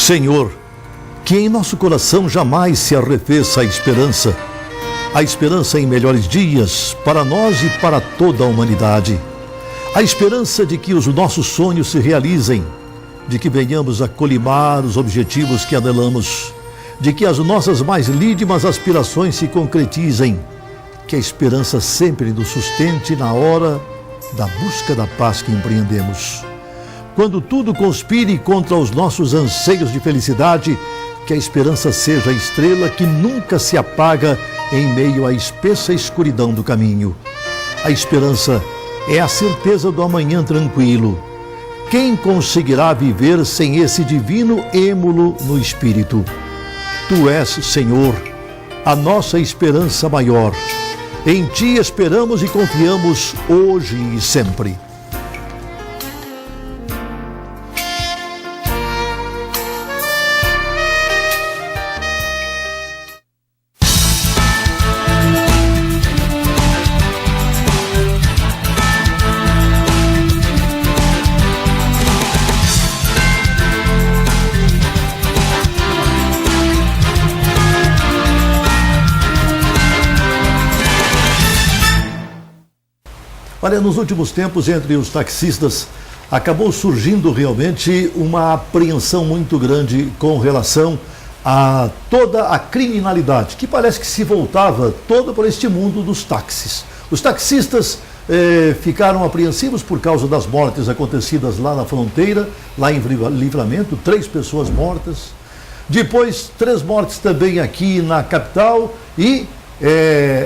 Senhor, que em nosso coração jamais se arrefeça a esperança em melhores dias para nós e para toda a humanidade, a esperança de que os nossos sonhos se realizem, de que venhamos a colimar os objetivos que anelamos, de que as nossas mais lídimas aspirações se concretizem, que a esperança sempre nos sustente na hora da busca da paz que empreendemos. Quando tudo conspire contra os nossos anseios de felicidade, que a esperança seja a estrela que nunca se apaga em meio à espessa escuridão do caminho. A esperança é a certeza do amanhã tranquilo. Quem conseguirá viver sem esse divino êmulo no espírito? Tu és, Senhor, a nossa esperança maior. Em Ti esperamos e confiamos hoje e sempre. Olha, nos últimos tempos, entre os taxistas, acabou surgindo realmente uma apreensão muito grande com relação a toda a criminalidade, que parece que se voltava toda para este mundo dos táxis. Os taxistas ficaram apreensivos por causa das mortes acontecidas lá na fronteira, lá em Livramento, 3 pessoas mortas. Depois, 3 mortes também aqui na capital e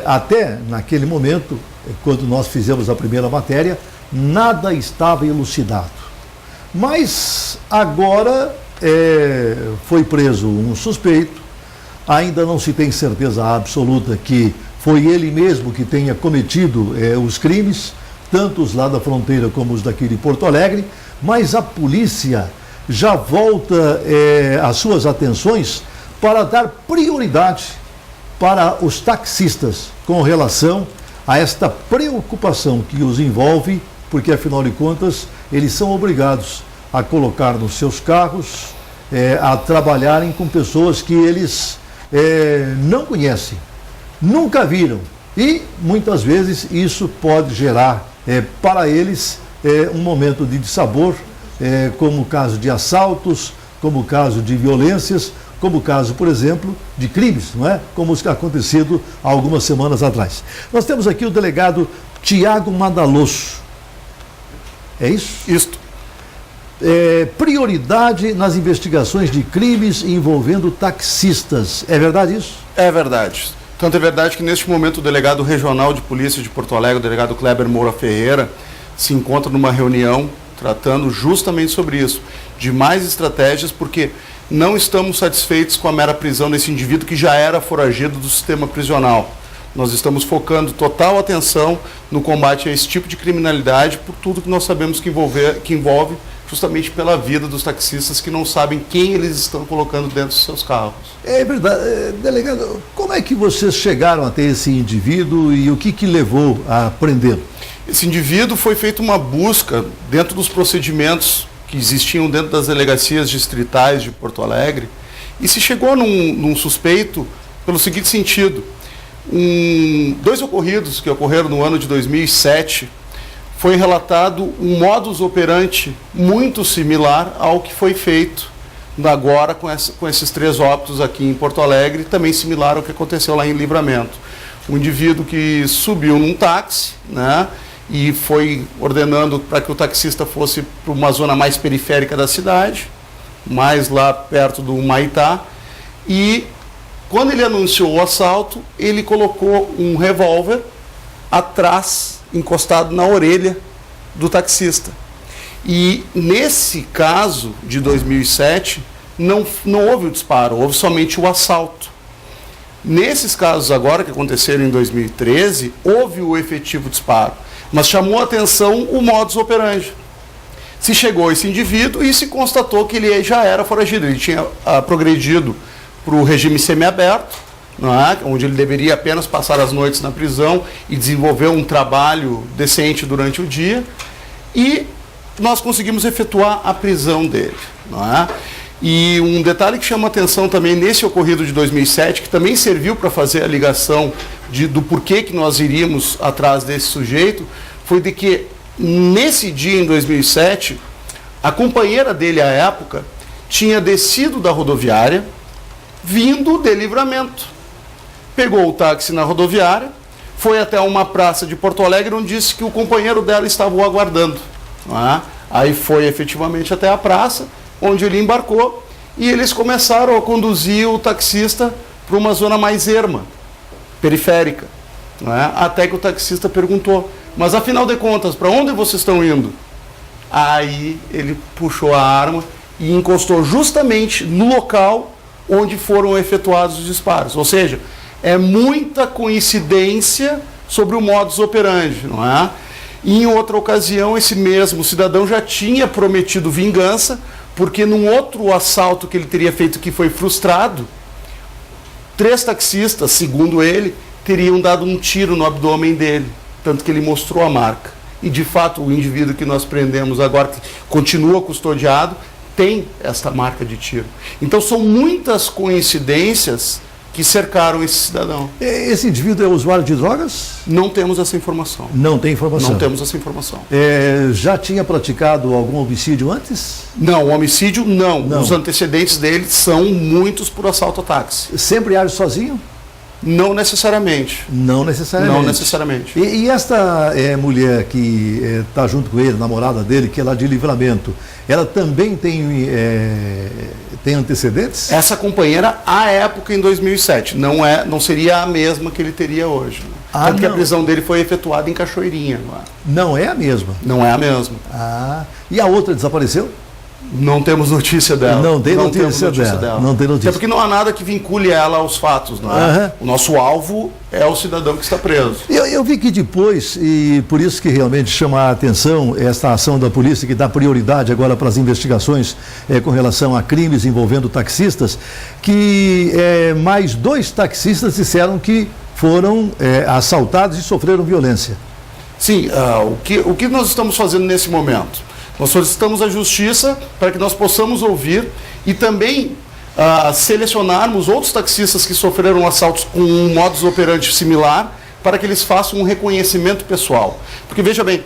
até naquele momento, quando nós fizemos a primeira matéria, nada estava elucidado. Mas agora foi preso um suspeito, ainda não se tem certeza absoluta que foi ele mesmo que tenha cometido os crimes, tanto os lá da fronteira como os daqui de Porto Alegre, mas a polícia já volta as suas atenções para dar prioridade para os taxistas com relação a esta preocupação que os envolve, porque afinal de contas eles são obrigados a colocar nos seus carros, a trabalharem com pessoas que eles não conhecem, nunca viram, e muitas vezes isso pode gerar para eles um momento de dissabor, como o caso de assaltos, como o caso de violências, como o caso, por exemplo, de crimes, não é? Como os que acontecido há algumas semanas atrás. Nós temos aqui o delegado Tiago Madaloso. É isso? Isto. Prioridade nas investigações de crimes envolvendo taxistas. É verdade isso? É verdade. Tanto é verdade que neste momento o delegado regional de polícia de Porto Alegre, o delegado Kleber Moura Ferreira, se encontra numa reunião tratando justamente sobre isso, de mais estratégias, porque não estamos satisfeitos com a mera prisão desse indivíduo que já era foragido do sistema prisional. Nós estamos focando total atenção no combate a esse tipo de criminalidade, por tudo que nós sabemos que envolve justamente pela vida dos taxistas que não sabem quem eles estão colocando dentro dos seus carros. É verdade. Delegado, como é que vocês chegaram até esse indivíduo e o que levou a prendê-lo? Esse indivíduo foi feita uma busca dentro dos procedimentos que existiam dentro das delegacias distritais de Porto Alegre, e se chegou num suspeito pelo seguinte sentido: 2 ocorridos que ocorreram no ano de 2007, foi relatado um modus operandi muito similar ao que foi feito agora com esses 3 óbitos aqui em Porto Alegre, também similar ao que aconteceu lá em Livramento. Um indivíduo que subiu num táxi, né, e foi ordenando para que o taxista fosse para uma zona mais periférica da cidade, mais lá perto do Humaitá, e quando ele anunciou o assalto, ele colocou um revólver atrás, encostado na orelha do taxista. E nesse caso de 2007, não houve o disparo, houve somente o assalto. Nesses casos agora, que aconteceram em 2013, houve o efetivo disparo, mas chamou a atenção o modus operandi. Se chegou esse indivíduo e se constatou que ele já era foragido, ele tinha progredido para o regime semiaberto, não é? Onde ele deveria apenas passar as noites na prisão e desenvolver um trabalho decente durante o dia, e nós conseguimos efetuar a prisão dele, não é? E um detalhe que chama atenção também nesse ocorrido de 2007, que também serviu para fazer a ligação do porquê que nós iríamos atrás desse sujeito, foi de que nesse dia, em 2007, a companheira dele à época tinha descido da rodoviária, vindo de Livramento. Pegou o táxi na rodoviária, foi até uma praça de Porto Alegre, onde disse que o companheiro dela estava o aguardando. Aí foi efetivamente até a praça, onde ele embarcou, e eles começaram a conduzir o taxista para uma zona mais erma, periférica. Até que o taxista perguntou: mas afinal de contas, para onde vocês estão indo? Aí ele puxou a arma e encostou justamente no local onde foram efetuados os disparos. Ou seja, é muita coincidência sobre o modus operandi, não é? E em outra ocasião, esse mesmo cidadão já tinha prometido vingança, porque num outro assalto que ele teria feito que foi frustrado, 3 taxistas, segundo ele, teriam dado um tiro no abdômen dele, tanto que ele mostrou a marca. E de fato o indivíduo que nós prendemos agora, que continua custodiado, tem esta marca de tiro. Então são muitas coincidências que cercaram esse cidadão. Esse indivíduo é usuário de drogas? Não temos essa informação. Não tem informação? Não temos essa informação. Já tinha praticado algum homicídio antes? Não, homicídio não. Os antecedentes dele são muitos por assalto a táxi. Sempre age sozinho? Não necessariamente. Não necessariamente. Não necessariamente. E esta mulher que está junto com ele, namorada dele, que é lá de Livramento, ela também tem antecedentes? Essa companheira, à época, em 2007, não seria a mesma que ele teria hoje. Tanto que a prisão dele foi efetuada em Cachoeirinha. Não é a mesma? Não é a mesma. E a outra desapareceu? Não temos notícia dela. Não tem notícia dela. Não tem notícia. Até porque não há nada que vincule ela aos fatos, não é? O nosso alvo é o cidadão que está preso. Eu vi que depois, e por isso que realmente chama a atenção esta ação da polícia, que dá prioridade agora para as investigações com relação a crimes envolvendo taxistas, que mais 2 taxistas disseram que foram assaltados e sofreram violência. Sim, o que nós estamos fazendo nesse momento? Nós solicitamos à Justiça para que nós possamos ouvir e também selecionarmos outros taxistas que sofreram assaltos com um modus operandi similar, para que eles façam um reconhecimento pessoal. Porque, veja bem,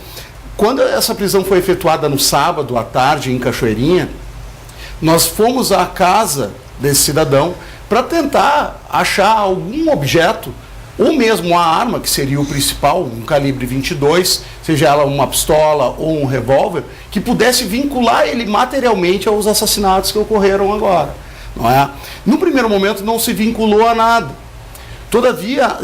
quando essa prisão foi efetuada no sábado à tarde em Cachoeirinha, nós fomos à casa desse cidadão para tentar achar algum objeto, ou mesmo a arma, que seria o principal, um calibre 22, seja ela uma pistola ou um revólver, que pudesse vincular ele materialmente aos assassinatos que ocorreram agora. Não é? No primeiro momento não se vinculou a nada. Todavia,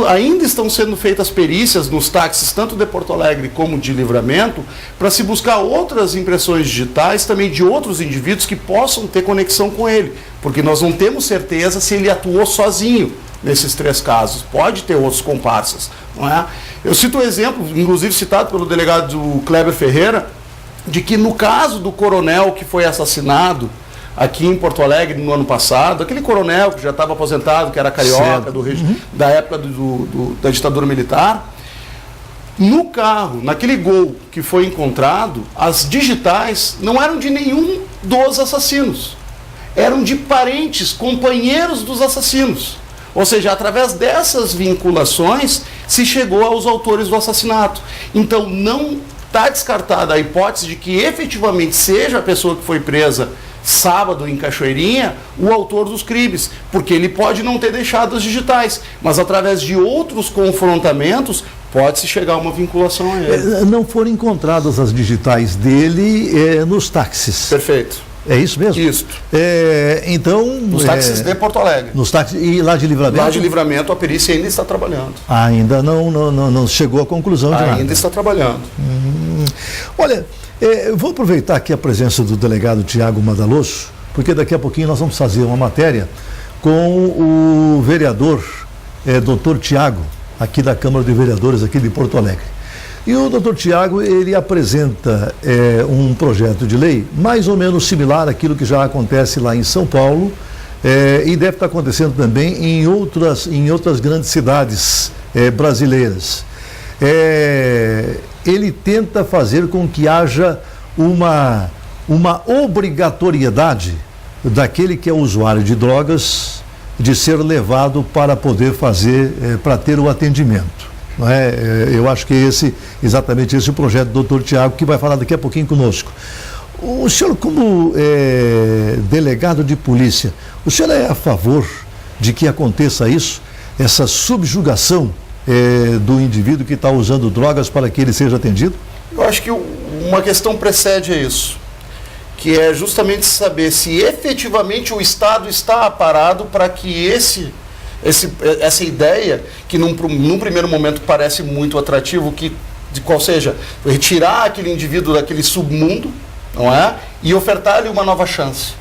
ainda estão sendo feitas perícias nos táxis, tanto de Porto Alegre como de Livramento, para se buscar outras impressões digitais também de outros indivíduos que possam ter conexão com ele, porque nós não temos certeza se ele atuou sozinho nesses 3 casos. Pode ter outros comparsas, não é? Eu cito um exemplo, inclusive citado pelo delegado Kleber Ferreira, de que no caso do coronel que foi assassinado aqui em Porto Alegre no ano passado, aquele coronel que já estava aposentado, que era carioca, da época da ditadura militar, no carro, naquele Gol que foi encontrado, as digitais não eram de nenhum dos assassinos, eram de parentes, companheiros dos assassinos. Ou seja, através dessas vinculações se chegou aos autores do assassinato. Então não está descartada a hipótese de que efetivamente seja a pessoa que foi presa sábado em Cachoeirinha o autor dos crimes, porque ele pode não ter deixado as digitais, mas através de outros confrontamentos pode-se chegar a uma vinculação a ele. Não foram encontradas as digitais dele nos táxis. Perfeito. É isso mesmo? Isso. Então... Nos táxis de Porto Alegre. Nos táxis, e lá de Livramento? Lá de Livramento a perícia ainda está trabalhando. Ainda não chegou à conclusão de nada. Ainda está trabalhando. Olha, vou aproveitar aqui a presença do delegado Tiago Madaloso, porque daqui a pouquinho nós vamos fazer uma matéria com o vereador doutor Tiago, aqui da Câmara de Vereadores aqui de Porto Alegre. E o doutor Tiago, ele apresenta um projeto de lei mais ou menos similar àquilo que já acontece lá em São Paulo e deve estar acontecendo também em outras grandes cidades brasileiras. Ele tenta fazer com que haja uma obrigatoriedade daquele que é usuário de drogas de ser levado para poder para ter o atendimento. Não é? Eu acho que exatamente esse é o projeto do Dr. Tiago, que vai falar daqui a pouquinho conosco. O senhor, como delegado de polícia, o senhor é a favor de que aconteça isso, essa subjugação do indivíduo que está usando drogas para que ele seja atendido? Eu acho que uma questão precede a isso, que é justamente saber se efetivamente o Estado está aparado para que essa ideia, que num primeiro momento parece muito atrativo, qual seja, retirar aquele indivíduo daquele submundo, não é? E ofertar-lhe uma nova chance.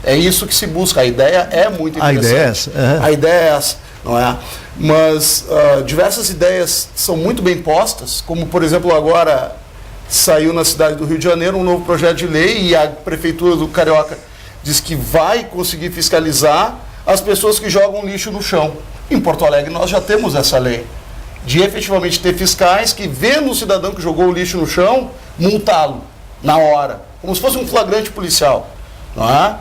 É isso que se busca. A ideia é muito interessante. A ideia é essa. Uhum. A ideia é essa, não é? Mas diversas ideias são muito bem postas, como, por exemplo, agora saiu na cidade do Rio de Janeiro um novo projeto de lei e a Prefeitura do Carioca diz que vai conseguir fiscalizar as pessoas que jogam lixo no chão. Em Porto Alegre nós já temos essa lei, de efetivamente ter fiscais que, vendo o cidadão que jogou o lixo no chão, multá-lo na hora, como se fosse um flagrante policial. Não é?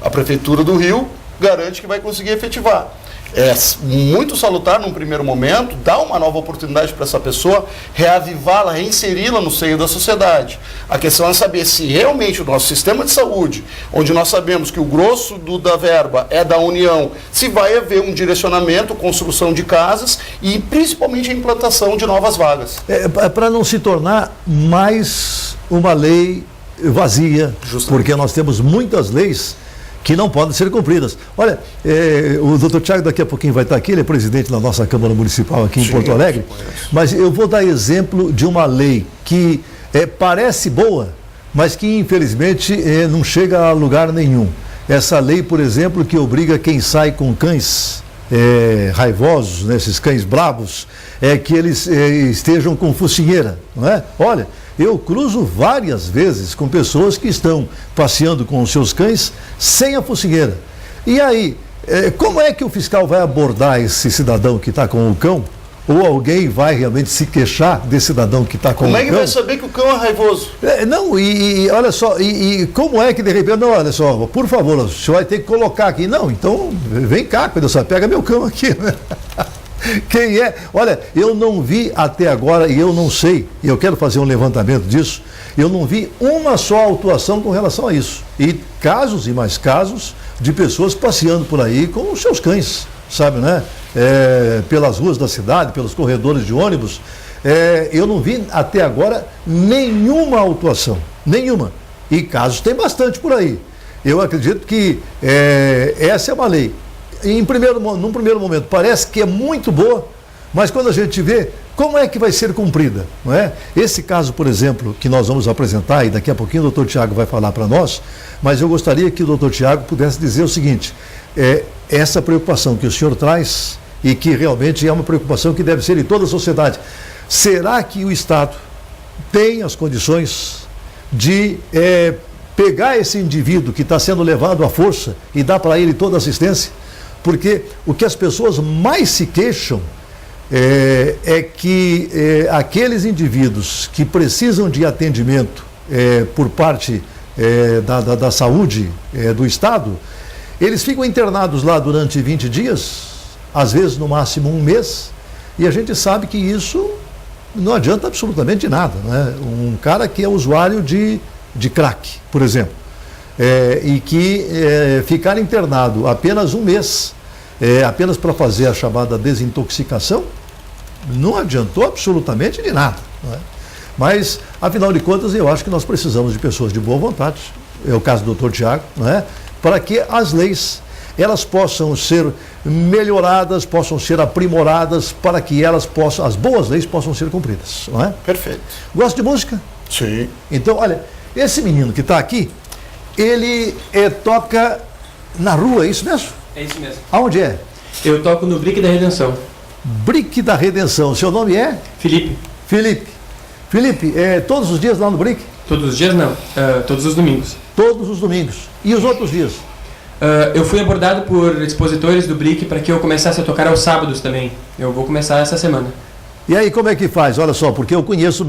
A Prefeitura do Rio garante que vai conseguir efetivar. É muito salutar num primeiro momento, dar uma nova oportunidade para essa pessoa, reavivá-la, reinseri-la no seio da sociedade. A questão é saber se realmente o nosso sistema de saúde, onde nós sabemos que o grosso da verba é da União, se vai haver um direcionamento, construção de casas e principalmente a implantação de novas vagas. Para não se tornar mais uma lei vazia, justamente, porque nós temos muitas leis que não podem ser cumpridas. Olha, o doutor Tiago daqui a pouquinho vai estar aqui, ele é presidente da nossa Câmara Municipal aqui em Porto Alegre, mas eu vou dar exemplo de uma lei que parece boa, mas que infelizmente não chega a lugar nenhum. Essa lei, por exemplo, que obriga quem sai com cães raivosos, né, esses cães bravos, que eles estejam com focinheira, não é? Olha, eu cruzo várias vezes com pessoas que estão passeando com os seus cães sem a focinheira. E aí, como é que o fiscal vai abordar esse cidadão que está com o cão? Ou alguém vai realmente se queixar desse cidadão que está com o cão? Como é que vai saber que o cão é raivoso? Não, e olha só, e como é que de repente, não, olha só, por favor, o senhor vai ter que colocar aqui. Não, então vem cá, quando você pega meu cão aqui, né? Quem é? Olha, eu não vi até agora, e eu não sei, e eu quero fazer um levantamento disso, eu não vi uma só autuação com relação a isso. E casos e mais casos de pessoas passeando por aí com os seus cães, sabe, né? Pelas ruas da cidade, pelos corredores de ônibus. Eu não vi até agora nenhuma autuação, nenhuma. E casos tem bastante por aí. Eu acredito que essa é uma lei. Num primeiro momento parece que é muito boa, mas quando a gente vê, como é que vai ser cumprida, não é? Esse caso, por exemplo, que nós vamos apresentar, e daqui a pouquinho o doutor Tiago vai falar para nós, mas eu gostaria que o doutor Tiago pudesse dizer o seguinte, essa preocupação que o senhor traz, e que realmente é uma preocupação que deve ser em toda a sociedade, será que o Estado tem as condições de pegar esse indivíduo que está sendo levado à força e dar para ele toda a assistência? Porque o que as pessoas mais se queixam é que aqueles indivíduos que precisam de atendimento por parte da saúde do Estado, eles ficam internados lá durante 20 dias, às vezes no máximo um mês, e a gente sabe que isso não adianta absolutamente nada, né? Um cara que é usuário de crack, por exemplo, e que ficar internado apenas um mês, apenas para fazer a chamada desintoxicação, não adiantou absolutamente de nada, não é? Mas, afinal de contas, eu acho que nós precisamos de pessoas de boa vontade, é o caso do doutor Tiago, não é? Para que as leis elas possam ser melhoradas, possam ser aprimoradas, para que as boas leis possam ser cumpridas, não é? Perfeito. Gosta de música? Sim. Então, olha, esse menino que está aqui, ele toca na rua, é isso mesmo? É isso mesmo. Aonde é? Eu toco no Brick da Redenção. Brick da Redenção. Seu nome é? Felipe. Felipe, todos os dias lá no Brick? Todos os dias não, todos os domingos. Todos os domingos. E os outros dias? Eu fui abordado por expositores do Brick para que eu começasse a tocar aos sábados também. Eu vou começar essa semana. E aí, como é que faz? Olha só, porque eu conheço,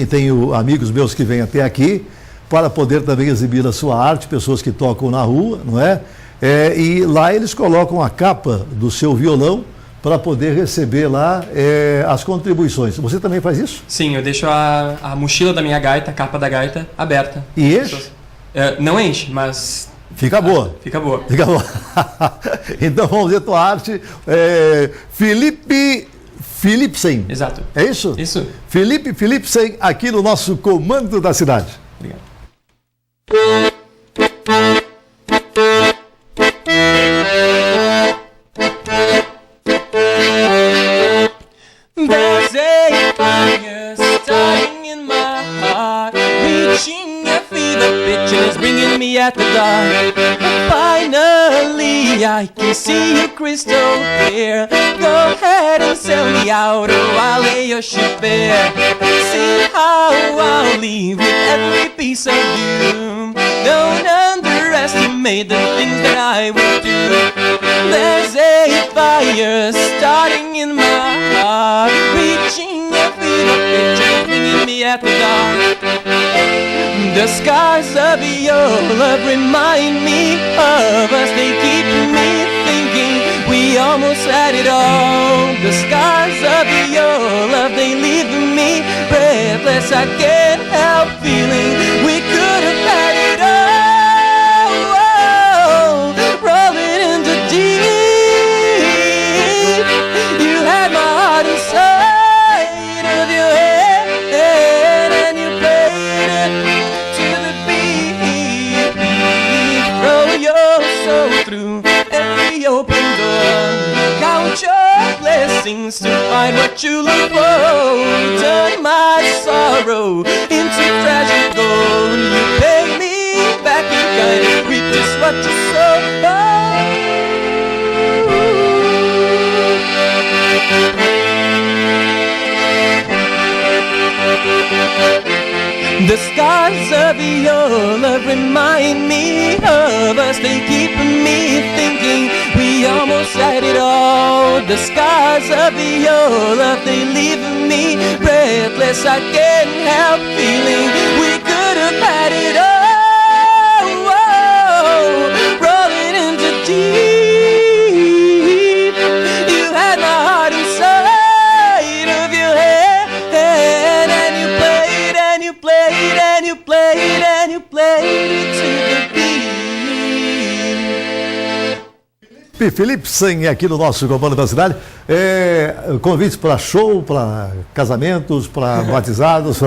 tenho amigos meus que vêm até aqui, para poder também exibir a sua arte, pessoas que tocam na rua, não é? E lá eles colocam a capa do seu violão para poder receber lá as contribuições. Você também faz isso? Sim, eu deixo a mochila da minha gaita, a capa da gaita, aberta. E enche? Não enche, mas... Fica boa. Fica boa. Fica boa. Então vamos ver tua arte. Philipsen. Exato. É isso? Isso. Felipe Philipsen, aqui no nosso Comando da Cidade. Obrigado. There's a fire starting in my heart, reaching a fever pitch and it's bringing me at the dark. Finally, I can see you crystal clear. Go ahead and sell me out, or I'll lay your ship bare. See how I'll leave with every piece of you. Don't underestimate the things that I will do. There's a fire starting in my heart, reaching a fever pitch and bringing me at the dark. The scars of your love remind me of us. They keep me thinking we almost had it all. The scars of your love, they leave me breathless. I can't help feeling we could have had it all. Rolling into deep, you had my heart inside of your head, and you played it to the beat. Throw your soul through every open door. Count your blessings to find what you look for. Turn my sorrow into tragic gold. You pay me back in kind, reap just what you sow. The scars of your love remind me of us. They keep me thinking we almost had it all. The scars of your love, they leave me breathless. I can't help feeling we could have had it all. Rolling into deep, you had my heart inside of your head, and you played and you played and you played and you played to the beat. Philipsen aqui no nosso Comando da Cidade. Convites para show, para casamentos, para batizados.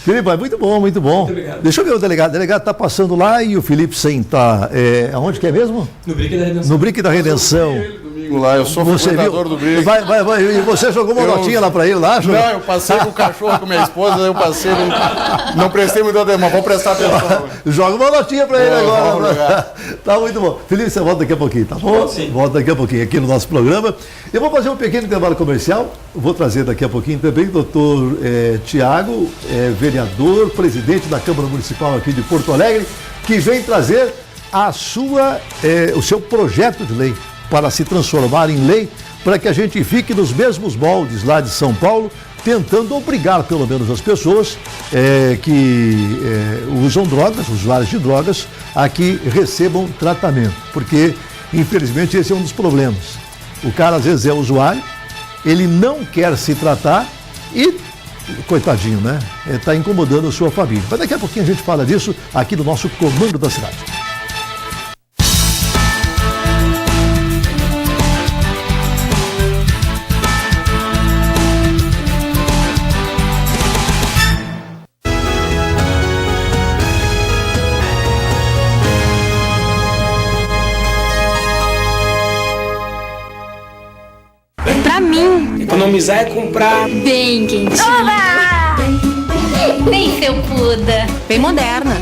Felipe, muito bom, muito bom. Muito obrigado. Deixa eu ver o delegado. O delegado está passando lá e o Philipsen está. Aonde que é mesmo? No Brick da Redenção. No Brick da Redenção. Lá, eu sou frequentador do Brick. Vai, e você jogou uma notinha lá pra ele lá? Não, eu passei com o cachorro com minha esposa, eu passei, não prestei muita atenção, mas vou prestar atenção. Joga uma notinha pra ele agora. Vamos. Tá muito bom. Felipe, você volta daqui a pouquinho, tá bom? Sim. Volta daqui a pouquinho aqui no nosso programa. Eu vou fazer um pequeno intervalo comercial, vou trazer daqui a pouquinho também o doutor Tiago, vereador, presidente da Câmara Municipal aqui de Porto Alegre, que vem trazer o seu projeto de lei para se transformar em lei, para que a gente fique nos mesmos moldes lá de São Paulo, tentando obrigar pelo menos as pessoas que usam drogas, usuários de drogas, a que recebam tratamento. Porque, infelizmente, esse é um dos problemas. O cara às vezes é usuário, ele não quer se tratar e, coitadinho, né? Está incomodando a sua família. Mas daqui a pouquinho a gente fala disso aqui no nosso Comando da Cidade. Economizar é comprar bem quentinho. Olá! Bem felpuda. Bem moderna.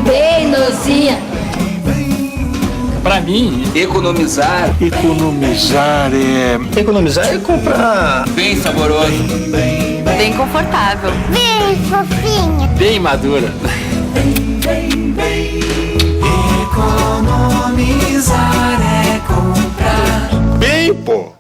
Bem nozinha. Pra mim, economizar é comprar bem saboroso, Bem confortável. Bem fofinha. bem madura. Economizar é comprar Bem, pô.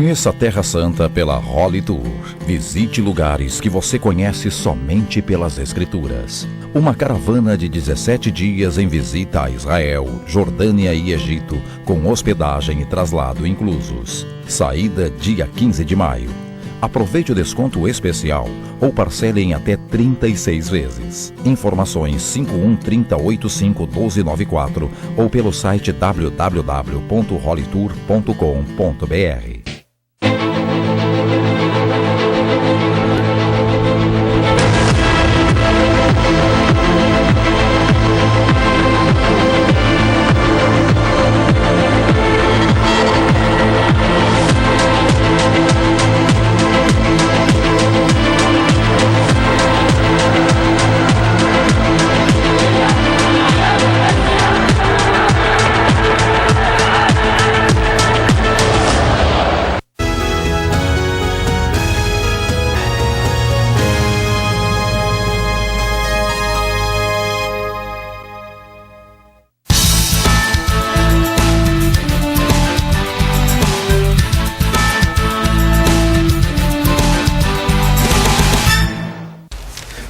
Conheça a Terra Santa pela Holy Tour. Visite lugares que você conhece somente pelas Escrituras. Uma caravana de 17 dias em visita a Israel, Jordânia e Egito, com hospedagem e traslado inclusos. Saída dia 15 de maio. Aproveite o desconto especial ou parcele em até 36 vezes. Informações 5130851294 ou pelo site www.holytour.com.br.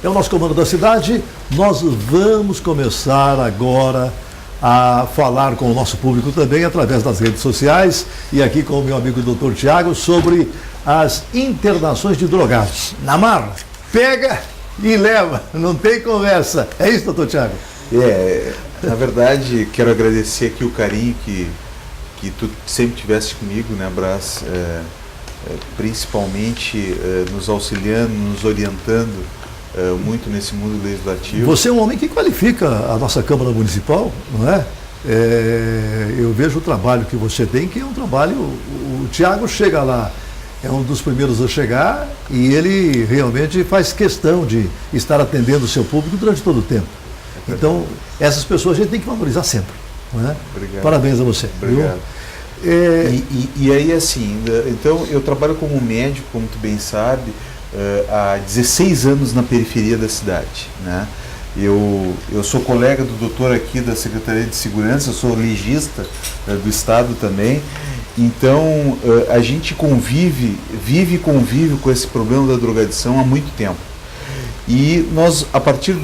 É o nosso comando da cidade. Nós vamos começar agora a falar com o nosso público também através das redes sociais e aqui com o meu amigo Dr. Tiago sobre as internações de drogados. Namar, pega e leva, não tem conversa. É isso, Dr. Tiago? Na verdade, quero agradecer aqui o carinho que tu sempre tiveste comigo, né, Brás? Principalmente nos auxiliando, nos orientando muito nesse mundo legislativo. Você é um homem que qualifica a nossa Câmara Municipal, não é? Eu vejo o trabalho que você tem, que é um trabalho... O Tiago chega lá, é um dos primeiros a chegar e ele realmente faz questão de estar atendendo o seu público durante todo o tempo. Então, essas pessoas a gente tem que valorizar sempre. Não é? Obrigado. Parabéns a você. Obrigado. E aí, assim, então eu trabalho como médico, como tu bem sabe, há 16 anos na periferia da cidade, né? Eu sou colega do doutor aqui da Secretaria de Segurança, eu sou legista do Estado também, então a gente vive e convive com esse problema da drogadição há muito tempo. E nós, a partir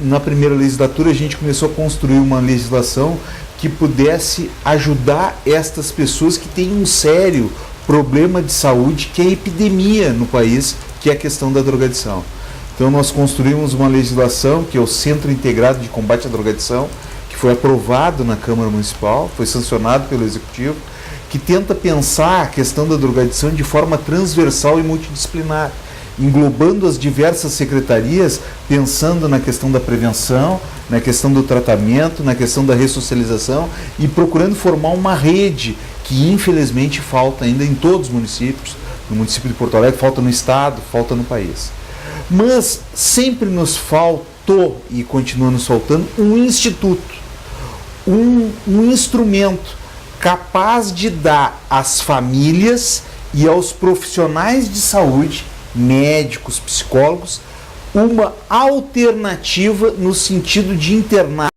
na primeira legislatura, a gente começou a construir uma legislação que pudesse ajudar estas pessoas que têm um sério problema de saúde, que é epidemia no país, que é a questão da drogadição. Então nós construímos uma legislação, que é o Centro Integrado de Combate à Drogadição, que foi aprovado na Câmara Municipal, foi sancionado pelo Executivo, que tenta pensar a questão da drogadição de forma transversal e multidisciplinar, englobando as diversas secretarias, pensando na questão da prevenção, na questão do tratamento, na questão da ressocialização e procurando formar uma rede que infelizmente falta ainda em todos os municípios, no município de Porto Alegre, falta no estado, falta no país. Mas sempre nos faltou e continua nos faltando um instituto, um instrumento capaz de dar às famílias e aos profissionais de saúde, médicos, psicólogos, uma alternativa no sentido de internar